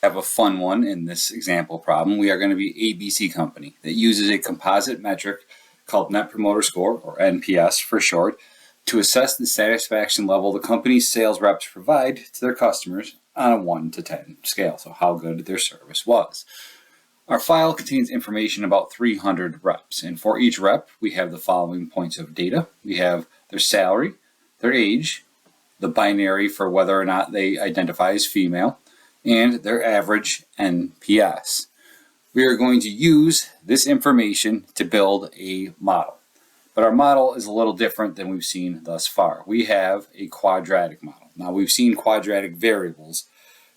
have a fun one in this example problem. We are going to be ABC Company that uses a composite metric called Net Promoter Score, or NPS for short, to assess the satisfaction level the company's sales reps provide to their customers on a 1 to 10 scale, so how good their service was. Our file contains information about 300 reps, and for each rep we have the following points of data. We have their salary, their age, the binary for whether or not they identify as female, and their average NPS. We are going to use this information to build a model. But our model is a little different than we've seen thus far. We have a quadratic model. Now we've seen quadratic variables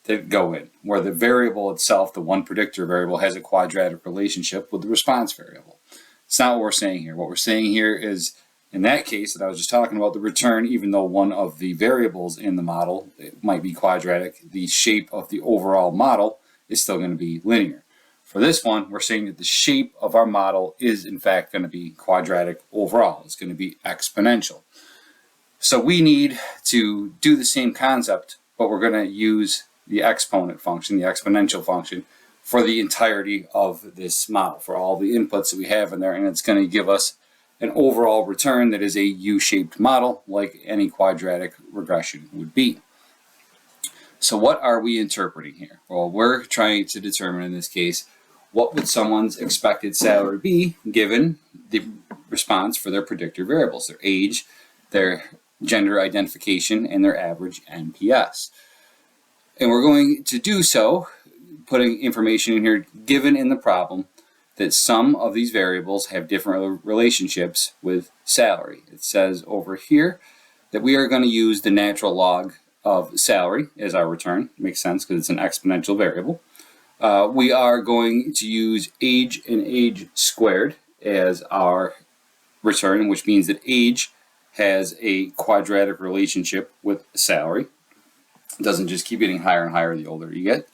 that go in, where the variable itself, the one predictor variable, has a quadratic relationship with the response variable. It's not what we're saying here. What we're saying here is, in that case that I was just talking about, the return, even though one of the variables in the model, it might be quadratic, the shape of the overall model is still going to be linear. For this one, we're saying that the shape of our model is in fact going to be quadratic overall. It's going to be exponential. So we need to do the same concept, but we're going to use the exponent function, the exponential function, for the entirety of this model, for all the inputs that we have in there, and it's going to give us an overall return that is a U-shaped model like any quadratic regression would be. So what are we interpreting here? Well, we're trying to determine in this case, what would someone's expected salary be given the response for their predictor variables, their age, their gender identification, and their average NPS. And we're going to do so putting information in here given in the problem that some of these variables have different relationships with salary. It says over here that we are going to use the natural log of salary as our return. It makes sense because it's an exponential variable. We are going to use age and age squared as our return, which means that age has a quadratic relationship with salary. It doesn't just keep getting higher and higher the older you get.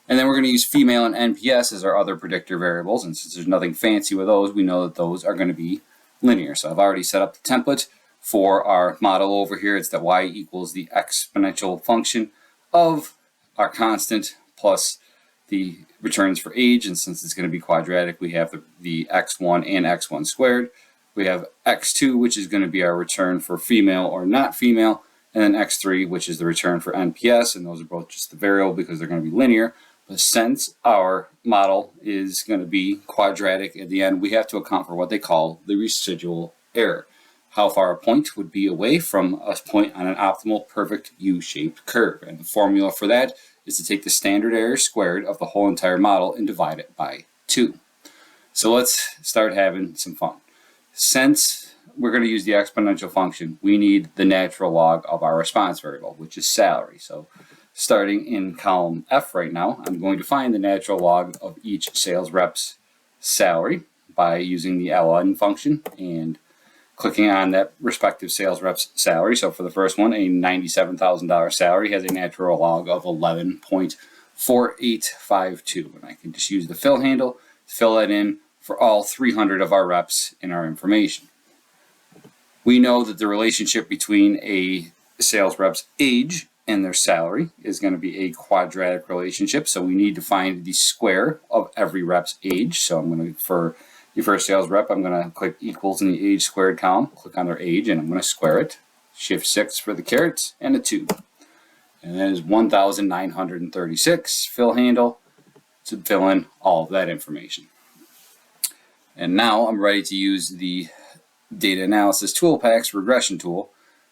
And then we're going to use female and NPS as our other predictor variables, and since there's nothing fancy with those, we know that those are going to be linear. So I've already set up the template for our model over here. It's that y equals the exponential function of our constant plus the returns for age, and since it's going to be quadratic, we have the x1 and x1 squared. We have x2, which is going to be our return for female or not female, and then x3, which is the return for NPS, and those are both just the variable because they're going to be linear. But since our model is going to be quadratic at the end, we have to account for what they call the residual error. How far a point would be away from a point on an optimal perfect U-shaped curve. And the formula for that is to take the standard error squared of the whole entire model and divide it by 2. So let's start having some fun. Since we're going to use the exponential function, we need the natural log of our response variable, which is salary. So starting in column F right now, I'm going to find the natural log of each sales rep's salary by using the ln function and clicking on that respective sales rep's salary. So for the first one, a $97,000 salary has a natural log of 11.4852. And I can just use the fill handle to fill that in for all 300 of our reps in our information. We know that the relationship between a sales rep's age and their salary is going to be a quadratic relationship. So we need to find the square of every rep's age. So I'm going to, for the first sales rep, I'm going to click equals in the age squared column, click on their age, and I'm going to square it. Shift 6 for the carets and a 2. And that is 1,936. Fill handle to fill in all of that information. And now I'm ready to use the data analysis tool pack's regression tool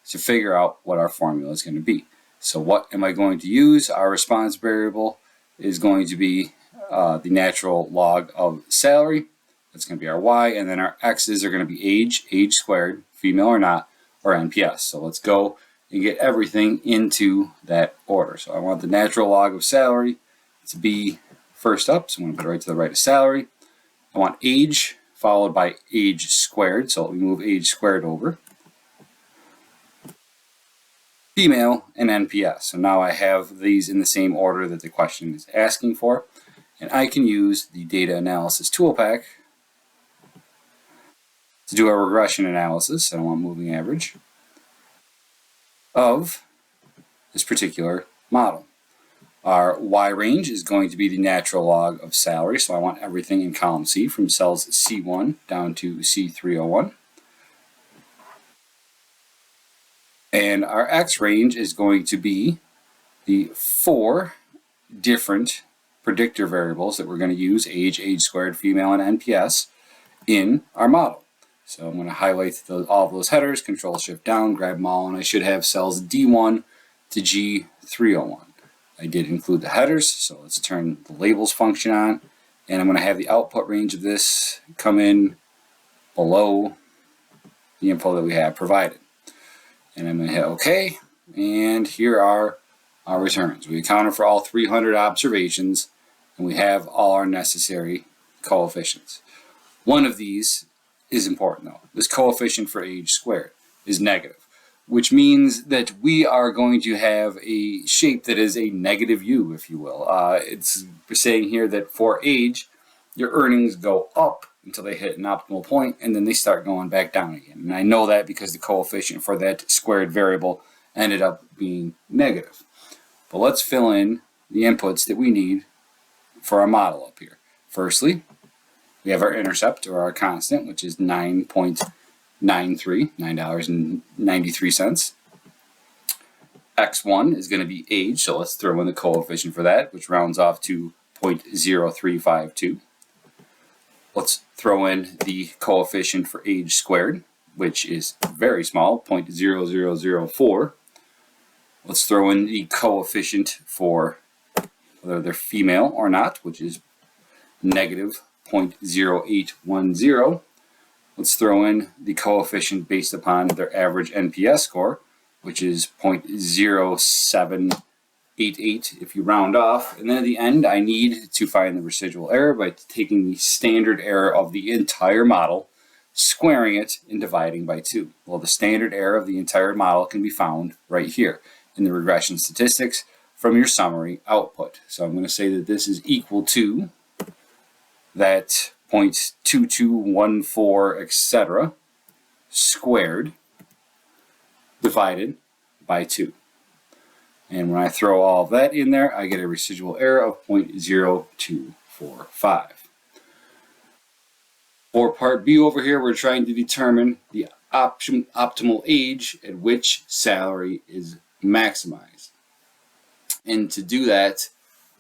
to figure out what our formula is going to be. So what am I going to use? Our response variable is going to be the natural log of salary. That's going to be our y, and then our x's are going to be age, age squared, female or not, or NPS. So let's go and get everything into that order. So I want the natural log of salary to be first up, so I'm going to put it right to the right of salary. I want age followed by age squared, so we move age squared over. Female and NPS. So now I have these in the same order that the question is asking for, and I can use the data analysis tool pack to do a regression analysis. I want moving average of this particular model. Our Y range is going to be the natural log of salary, so I want everything in column C from cells C1 down to C301. And our X range is going to be the 4 different predictor variables that we're going to use, age, age squared, female, and NPS, in our model. So I'm going to highlight all of those headers, Control Shift down, grab them all, and I should have cells D1 to G301. I did include the headers, so let's turn the labels function on, and I'm going to have the output range of this come in below the info that we have provided. And I'm going to hit OK, and here are our returns. We accounted for all 300 observations, and we have all our necessary coefficients. One of these is important though. This coefficient for age squared is negative, which means that we are going to have a shape that is a negative U, if you will. It's saying here that for age, your earnings go up until they hit an optimal point, and then they start going back down again. And I know that because the coefficient for that squared variable ended up being negative. But let's fill in the inputs that we need for our model up here. Firstly, we have our intercept, or our constant, which is 9.93, $9.93. X1 is going to be age, so let's throw in the coefficient for that, which rounds off to 0.0352. Let's throw in the coefficient for age squared, which is very small, 0.0004. Let's throw in the coefficient for whether they're female or not, which is negative 0.0810. Let's throw in the coefficient based upon their average NPS score, which is 0.0788 if you round off. And then at the end, I need to find the residual error by taking the standard error of the entire model, squaring it, and dividing by 2. Well, the standard error of the entire model can be found right here in the regression statistics from your summary output. So I'm going to say that this is equal to that 0.2214, etc., squared divided by 2. And when I throw all of that in there, I get a residual error of 0.0245. For part B over here, we're trying to determine the optimal age at which salary is maximized. And to do that,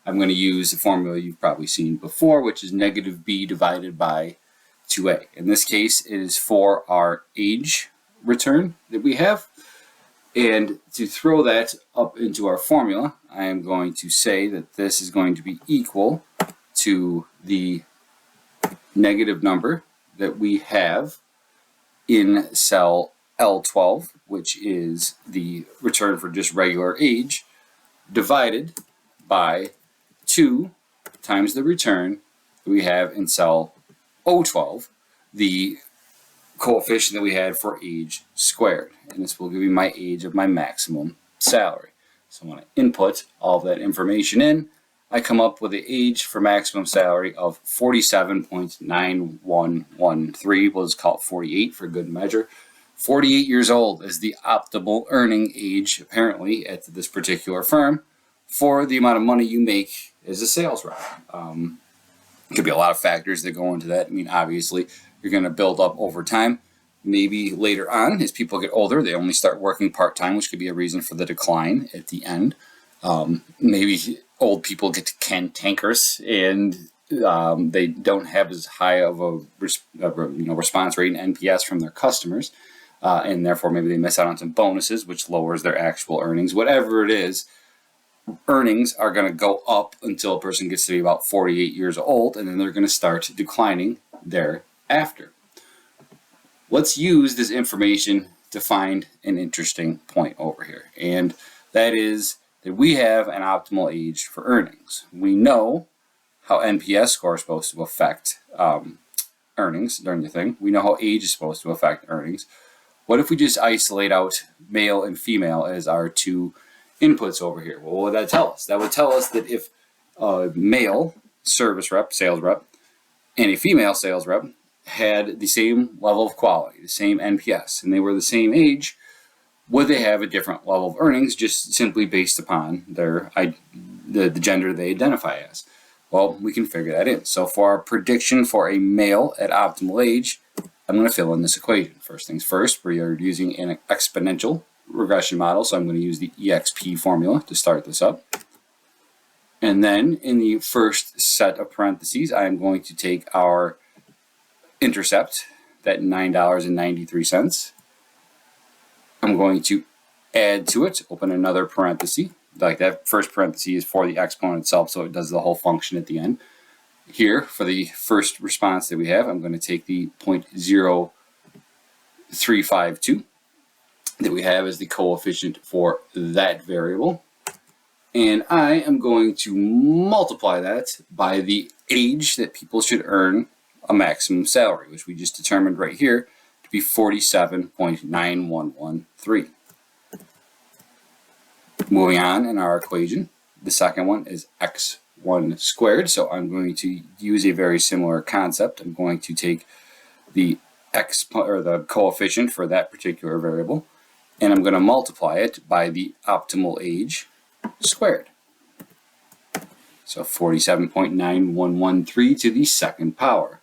I'm going to use a formula you've probably seen before, which is negative b divided by 2a. In this case, it is for our age return that we have. And to throw that up into our formula, I am going to say that this is going to be equal to the negative number that we have in cell L12, which is the return for just regular age, divided by 2 times the return that we have in cell O12, the coefficient that we had for age squared. And this will give me my age of my maximum salary. So when I input all of that information in, I come up with the age for maximum salary of 47.9113. We'll just call it 48 for good measure. 48 years old is the optimal earning age, apparently, at this particular firm for the amount of money you make as a sales rep. Could be a lot of factors that go into that. I mean, obviously, you're going to build up over time. Maybe later on, as people get older, they only start working part-time, which could be a reason for the decline at the end. Maybe old people get cantankerous and they don't have as high of a response rate and NPS from their customers, and therefore maybe they miss out on some bonuses, which lowers their actual earnings. Whatever it is, earnings are going to go up until a person gets to be about 48 years old, and then they're going to start declining thereafter. Let's use this information to find an interesting point over here, and that is that we have an optimal age for earnings. We know how NPS score is supposed to affect earnings during the thing. We know how age is supposed to affect earnings. What if we just isolate out male and female as our two inputs over here? Well, what would that tell us? That would tell us that if a male service rep, sales rep, and a female sales rep had the same level of quality, the same NPS, and they were the same age, would they have a different level of earnings just simply based upon their the gender they identify as. Well, we can figure that in. So for our prediction for a male at optimal age, I'm going to fill in this equation. First things first, we are using an exponential regression model, so I'm going to use the EXP formula to start this up. And then in the first set of parentheses, I'm going to take our intercept, that $9.93. I'm going to add to it, open another parenthesis. Like that first parenthesis is for the exponent itself, so it does the whole function at the end. Here, for the first response that we have, I'm going to take the 0.0352 that we have as the coefficient for that variable. And I am going to multiply that by the age that people should earn a maximum salary, which we just determined right here to be 47.9113. Moving on in our equation, the second one is x1 squared. So I'm going to use a very similar concept. I'm going to take the the coefficient for that particular variable, and I'm going to multiply it by the optimal age squared. So 47.9113 to the second power.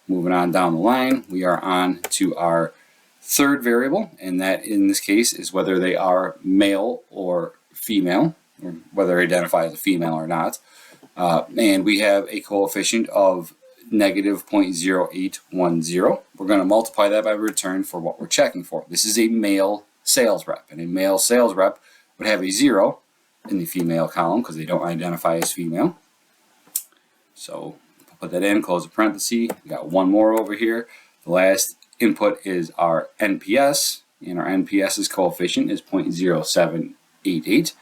Moving on down the line, we are on to our third variable, and that in this case is whether they are male or female, or whether they identify as a female or not. And we have a coefficient of negative 0.0810. We're going to multiply that by return for what we're checking for. This is a male sales rep, and a male sales rep would have a 0 in the female column because they don't identify as female. So put that in, close the parenthesis. We got one more over here. The last input is our NPS, and our NPS's coefficient is 0.0788.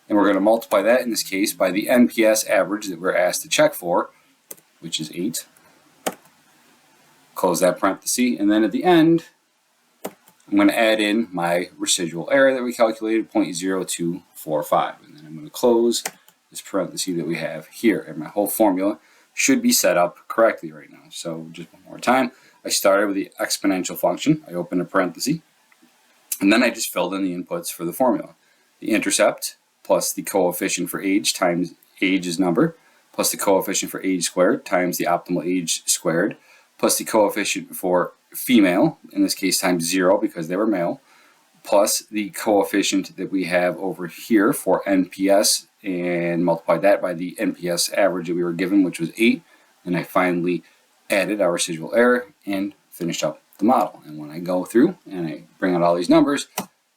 And we're going to multiply that in this case by the NPS average that we're asked to check for, which is 8. Close that parenthesis, and then at the end, I'm going to add in my residual error that we calculated, 0.0245. And then I'm going to close this parenthesis that we have here. And my whole formula should be set up correctly right now. So just one more time. I started with the exponential function. I opened a parenthesis. And then I just filled in the inputs for the formula. The intercept plus the coefficient for age times age's number, plus the coefficient for age squared times the optimal age squared, plus the coefficient for female, in this case times 0 because they were male, plus the coefficient that we have over here for NPS, and multiply that by the NPS average that we were given, which was 8. And I finally added our residual error and finished up the model. And when I go through and I bring out all these numbers,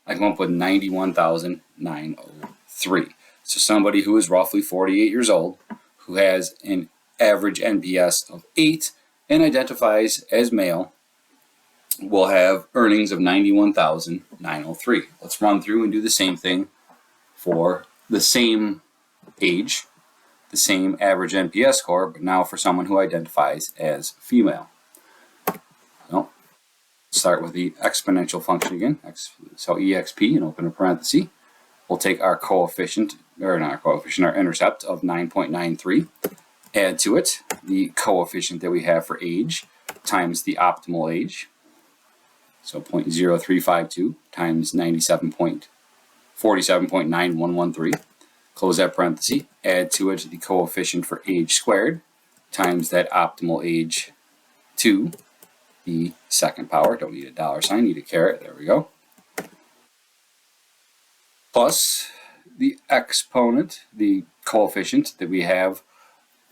I come up with 91,903. So somebody who is roughly 48 years old, who has an average NPS of 8 and identifies as male, will have earnings of 91,903. Let's run through and do the same thing for the same age, the same average NPS score, but now for someone who identifies as female. So, start with the exponential function again. So EXP, and open a parenthesis. We'll take our coefficient, or not our coefficient, our intercept of 9.93. Add to it the coefficient that we have for age times the optimal age. So 0.0352 times 47.9113. Close that parenthesis. Add to it the coefficient for age squared times that optimal age to the second power. Don't need a dollar sign, need a caret. There we go. Plus the exponent, the coefficient that we have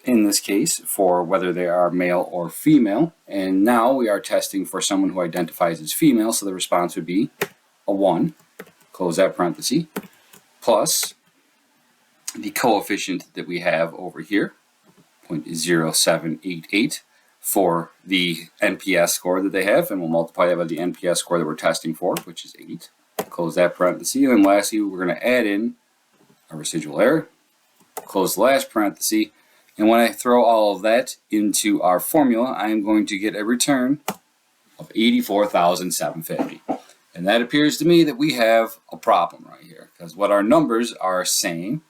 in this case for whether they are male or female. And now we are testing for someone who identifies as female, so the response would be a 1. Close that parenthesis. Plus the coefficient that we have over here, 0.0788, for the NPS score that they have, and we'll multiply that by the NPS score that we're testing for, which is 8. Close that parenthesis, and then lastly we're going to add in a residual error. Close the last parenthesis, and when I throw all of that into our formula, I'm going to get a return of 84,750. And that appears to me that we have a problem right here, because what our numbers are saying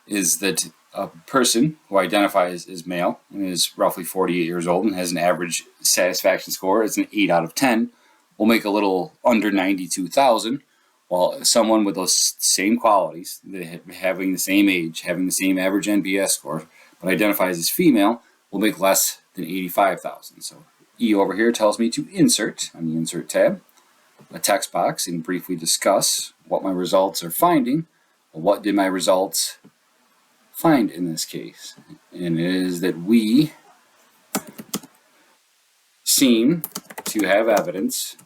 is that a person who identifies as male and is roughly 48 years old and has an average satisfaction score as an 8 out of 10 will make a little under 92,000, Well, someone with those same qualities, having the same age, having the same average NPS score, but identifies as female, will make less than 85,000. So E over here tells me to insert on the Insert tab a text box and briefly discuss what my results are finding. Well, what did my results find in this case? And it is that we seem to have evidence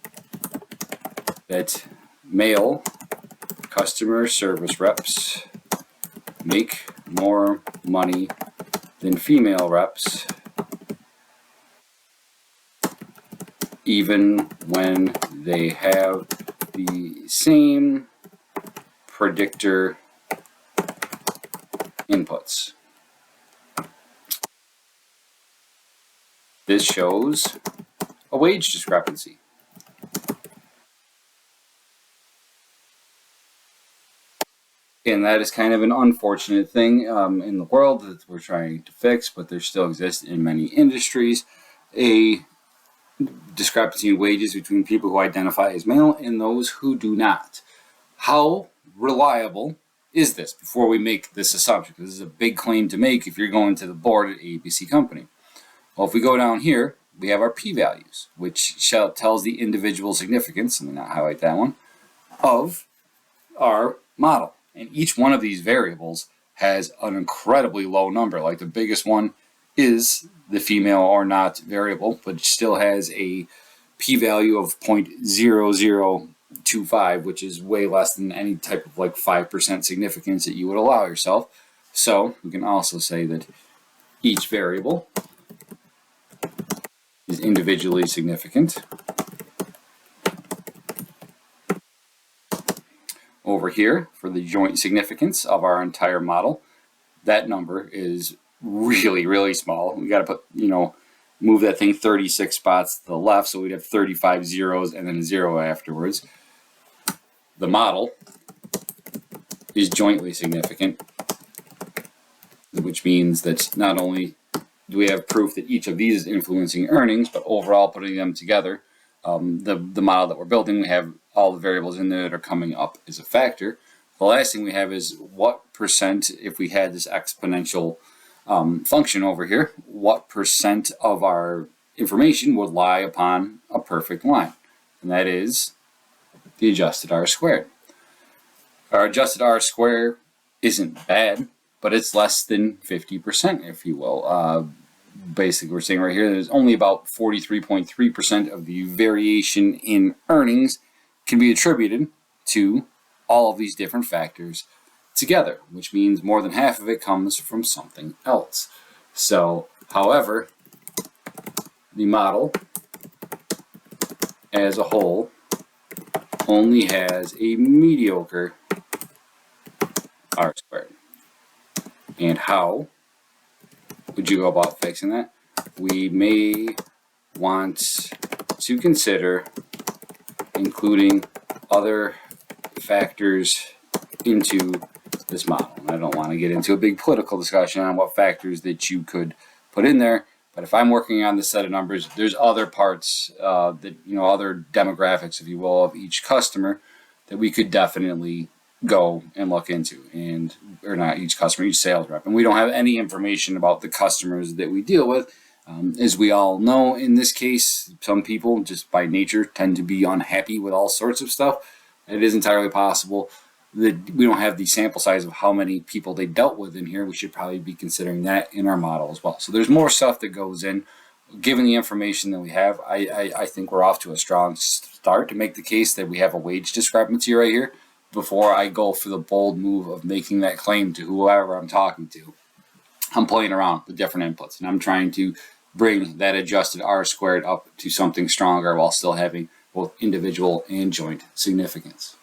that male customer service reps make more money than female reps, even when they have the same predictor inputs. This shows a wage discrepancy. And that is kind of an unfortunate thing in the world that we're trying to fix, but there still exists in many industries a discrepancy in wages between people who identify as male and those who do not. How reliable is this before we make this assumption? Because this is a big claim to make if you're going to the board at ABC Company. Well, if we go down here, we have our p-values, which tells the individual significance, and not highlight that one, of our model. And each one of these variables has an incredibly low number. Like the biggest one is the female or not variable, but it still has a p-value of 0.0025, which is way less than any type of like 5% significance that you would allow yourself. So we can also say that each variable is individually significant. Over here, for the joint significance of our entire model, that number is really, really small. We got to put, move that thing 36 spots to the left, so we'd have 35 zeros and then a zero afterwards. The model is jointly significant, which means that not only do we have proof that each of these is influencing earnings, but overall putting them together, the model that we're building, we have all the variables in there that are coming up as a factor. The last thing we have is what percent, if we had this exponential function over here, what percent of our information would lie upon a perfect line? And that is the adjusted R squared. Our adjusted R squared isn't bad, but it's less than 50%, if you will. Basically, we're saying right here there's only about 43.3% of the variation in earnings can be attributed to all of these different factors together, which means more than half of it comes from something else. So, however, the model as a whole only has a mediocre R squared. And how would you go about fixing that? We may want to consider including other factors into this model. And I don't want to get into a big political discussion on what factors that you could put in there, but if I'm working on this set of numbers, there's other parts that, other demographics, if you will, of each customer that we could definitely go and look into, or not each customer, each sales rep. And we don't have any information about the customers that we deal with. As we all know, in this case, some people just by nature tend to be unhappy with all sorts of stuff. It is entirely possible that we don't have the sample size of how many people they dealt with in here. We should probably be considering that in our model as well. So there's more stuff that goes in. Given the information that we have, I think we're off to a strong start to make the case that we have a wage discrepancy right here before I go for the bold move of making that claim to whoever I'm talking to. I'm playing around with different inputs, and I'm trying to bring that adjusted R squared up to something stronger while still having both individual and joint significance.